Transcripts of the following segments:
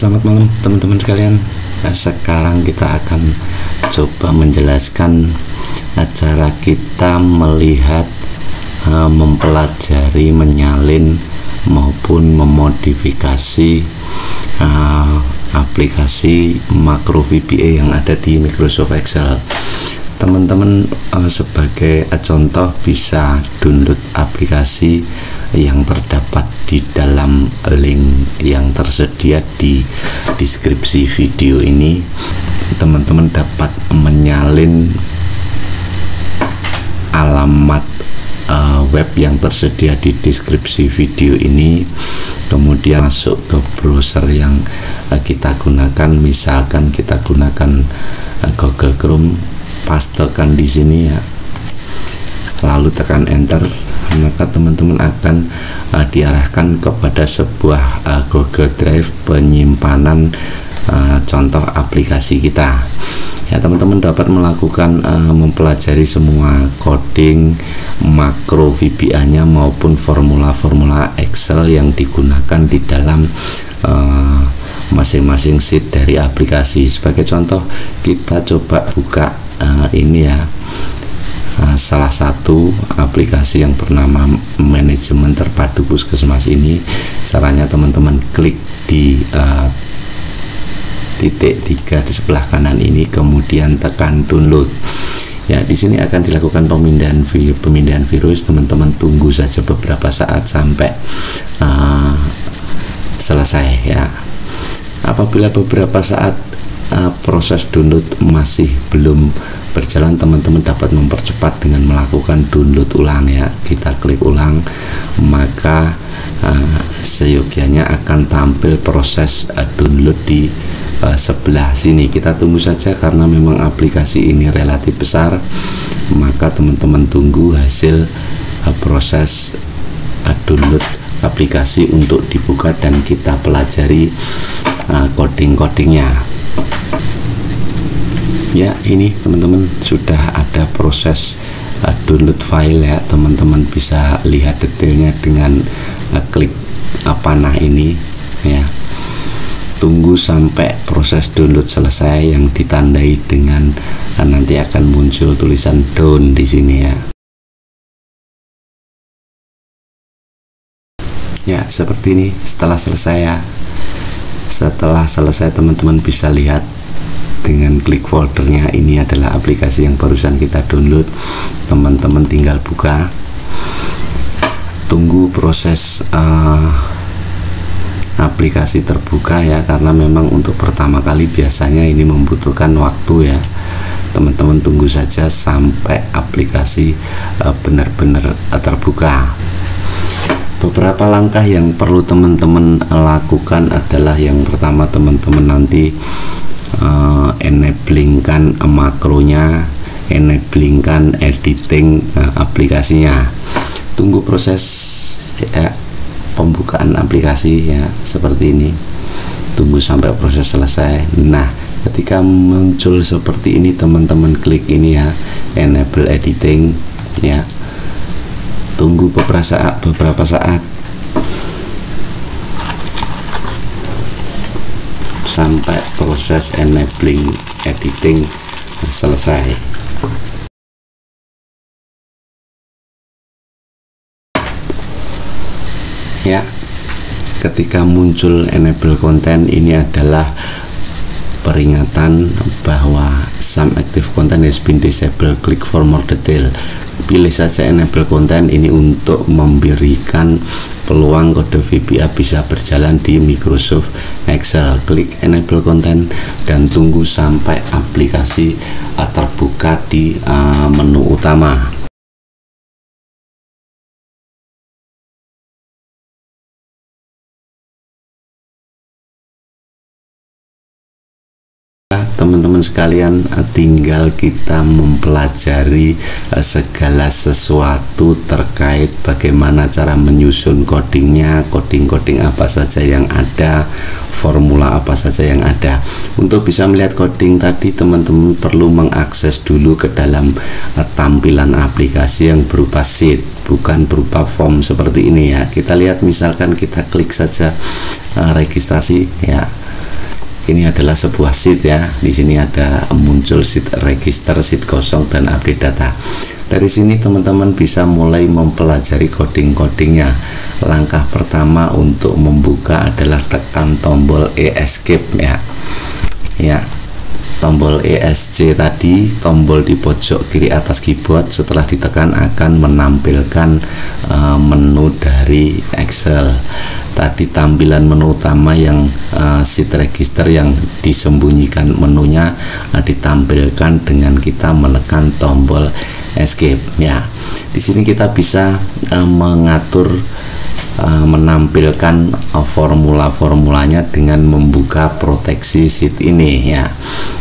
Selamat malam teman-teman sekalian. Sekarang kita akan coba menjelaskan cara kita melihat, mempelajari, menyalin maupun memodifikasi aplikasi makro VBA yang ada di Microsoft Excel. Teman-teman sebagai contoh bisa download aplikasi yang terdapat di dalam link yang tersedia di deskripsi video ini. Teman-teman dapat menyalin alamat web yang tersedia di deskripsi video ini, kemudian masuk ke browser yang kita gunakan. Misalkan kita gunakan Google Chrome, pastekan di sini ya, lalu tekan enter, maka teman-teman akan diarahkan kepada sebuah Google Drive penyimpanan contoh aplikasi kita. Ya, teman-teman dapat melakukan mempelajari semua coding makro VBA-nya maupun formula-formula Excel yang digunakan di dalam masing-masing sheet dari aplikasi. Sebagai contoh, kita coba buka ini ya, salah satu aplikasi yang bernama manajemen terpadu puskesmas ini. Caranya teman-teman klik di titik 3 di sebelah kanan ini, kemudian tekan download. Ya, di sini akan dilakukan pemindahan virus. Teman-teman tunggu saja beberapa saat sampai selesai ya. Apabila beberapa saat proses download masih belum berjalan, teman-teman dapat mempercepat dengan melakukan download ulang ya. Kita klik ulang, maka seyogianya akan tampil proses download di sebelah sini. Kita tunggu saja karena memang aplikasi ini relatif besar, maka teman-teman tunggu hasil proses download aplikasi untuk dibuka dan kita pelajari coding-codingnya. Ya, ini teman-teman sudah ada proses download file ya. Teman-teman bisa lihat detailnya dengan klik panah ini ya. Tunggu sampai proses download selesai yang ditandai dengan nanti akan muncul tulisan down di sini ya. Ya, seperti ini setelah selesai ya. Setelah selesai teman-teman bisa lihat dengan klik foldernya, ini adalah aplikasi yang barusan kita download. Teman-teman tinggal buka, tunggu proses aplikasi terbuka ya, karena memang untuk pertama kali biasanya ini membutuhkan waktu ya. Teman-teman tunggu saja sampai aplikasi benar-benar terbuka. Beberapa langkah yang perlu teman-teman lakukan adalah yang pertama, teman-teman nanti enablingkan makronya, enablingkan editing aplikasinya. Tunggu proses ya, pembukaan aplikasi ya, seperti ini. Tunggu sampai proses selesai. Nah, ketika muncul seperti ini, teman-teman klik ini ya, enable editing ya. Tunggu beberapa saat sampai proses enabling editing selesai. Ya, ketika muncul enable content, ini adalah peringatan bahwa some active content has been disabled, click for more detail. Pilih saja enable content ini untuk memberikan peluang kode VBA bisa berjalan di Microsoft Excel. Klik enable content dan tunggu sampai aplikasi terbuka di menu utama. Teman-teman sekalian, tinggal kita mempelajari segala sesuatu terkait bagaimana cara menyusun codingnya, coding apa saja yang ada, formula apa saja yang ada. Untuk bisa melihat coding tadi, teman-teman perlu mengakses dulu ke dalam tampilan aplikasi yang berupa sheet, bukan berupa form seperti ini ya. Kita lihat, misalkan kita klik saja registrasi ya. Ini adalah sebuah sheet ya. Di sini ada muncul sheet register, sheet kosong, dan update data. Dari sini teman-teman bisa mulai mempelajari coding-codingnya. Langkah pertama untuk membuka adalah tekan tombol escape ya. Ya. Tombol ESC tadi, tombol di pojok kiri atas keyboard, setelah ditekan akan menampilkan menu dari Excel. Tadi tampilan menu utama yang sheet register yang disembunyikan menunya ditampilkan dengan kita menekan tombol escape ya. Di sini kita bisa mengatur menampilkan formula-formulanya dengan membuka proteksi sheet ini ya.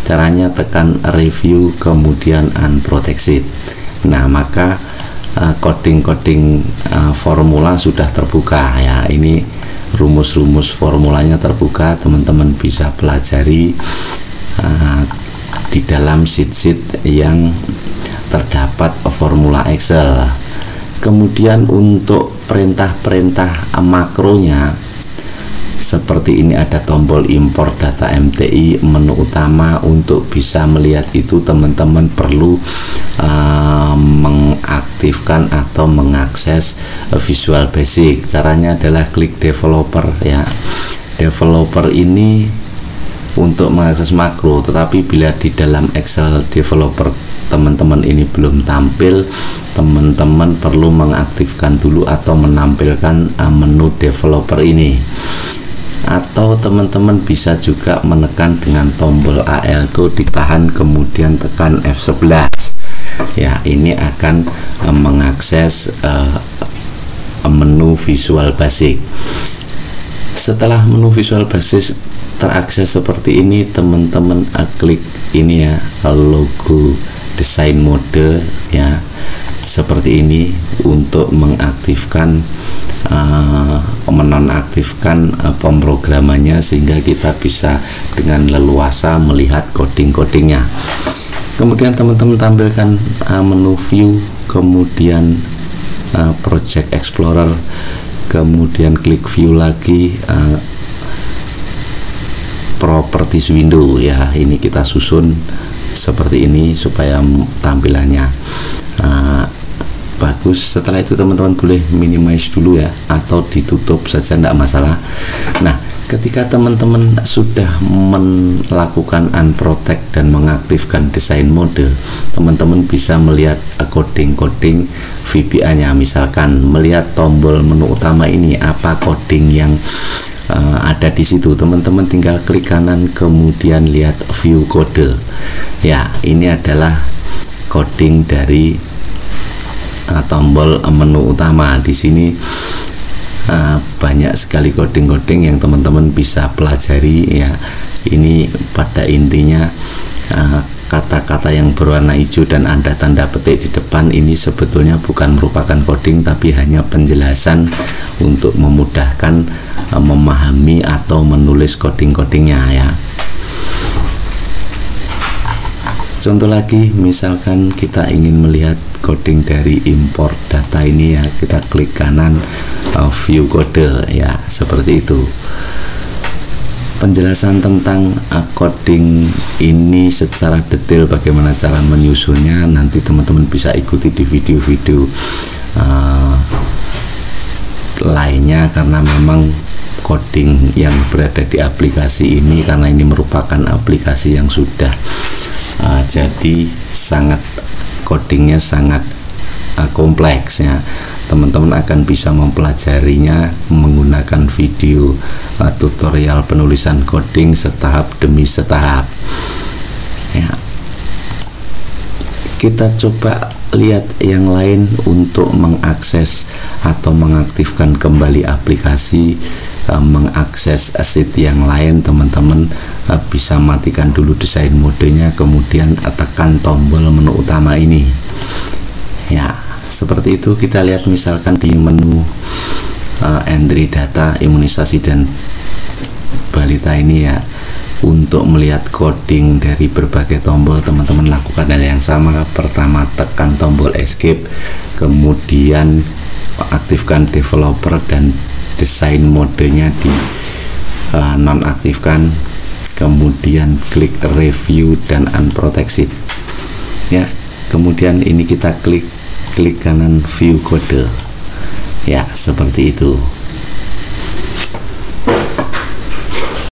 Caranya tekan review kemudian unprotected. Nah, maka coding-coding formula sudah terbuka ya. Ini rumus-rumus formulanya terbuka, teman-teman bisa pelajari di dalam sheet-sheet yang terdapat formula Excel. Kemudian untuk perintah-perintah makronya seperti ini, ada tombol import data MTI, menu utama. Untuk bisa melihat itu teman-teman perlu mengaktifkan atau mengakses Visual Basic. Caranya adalah klik developer ya. Developer ini untuk mengakses makro, tetapi bila di dalam Excel developer teman-teman ini belum tampil, teman-teman perlu mengaktifkan dulu atau menampilkan menu developer ini. Atau teman-teman bisa juga menekan dengan tombol AL itu ditahan kemudian tekan F11 ya. Ini akan mengakses menu Visual Basic. Setelah menu Visual Basic terakses seperti ini, teman-teman klik ini ya, logo desain mode ya, seperti ini untuk mengaktifkan menonaktifkan pemrogramannya sehingga kita bisa dengan leluasa melihat coding-codingnya. Kemudian teman-teman tampilkan menu view, kemudian project explorer, kemudian klik view lagi, properties window ya. Ini kita susun seperti ini supaya tampilannya bagus. Setelah itu teman-teman boleh minimize dulu ya, atau ditutup saja, tidak masalah. Nah, ketika teman-teman sudah melakukan unprotect dan mengaktifkan desain mode, teman-teman bisa melihat coding-coding VBA nya. Misalkan melihat tombol menu utama ini, apa coding yang ada di situ, teman-teman tinggal klik kanan kemudian lihat view code ya. Ini adalah coding dari tombol menu utama. Di sini banyak sekali coding-coding yang teman-teman bisa pelajari ya. Ini pada intinya kata-kata yang berwarna hijau dan ada tanda petik di depan ini sebetulnya bukan merupakan coding, tapi hanya penjelasan untuk memudahkan memahami atau menulis coding-codingnya ya. Contoh lagi, misalkan kita ingin melihat coding dari import data ini ya, kita klik kanan view code ya, seperti itu. Penjelasan tentang coding ini secara detail, bagaimana cara menyusunnya, nanti teman-teman bisa ikuti di video-video lainnya, karena memang coding yang berada di aplikasi ini, karena ini merupakan aplikasi yang sudah jadi sangat codingnya sangat kompleks ya. Teman-teman akan bisa mempelajarinya menggunakan video tutorial penulisan coding setahap demi setahap ya. Kita coba lihat yang lain untuk mengakses atau mengaktifkan kembali aplikasi, mengakses sheet yang lain. Teman-teman bisa matikan dulu desain modenya, kemudian tekan tombol menu utama ini ya, seperti itu. Kita lihat misalkan di menu entry data imunisasi dan balita ini ya. Untuk melihat coding dari berbagai tombol, teman-teman lakukan hal yang sama. Pertama tekan tombol escape, kemudian aktifkan developer dan desain modenya di nonaktifkan, kemudian klik review dan unprotected ya. Kemudian ini kita klik kanan view kode ya, seperti itu.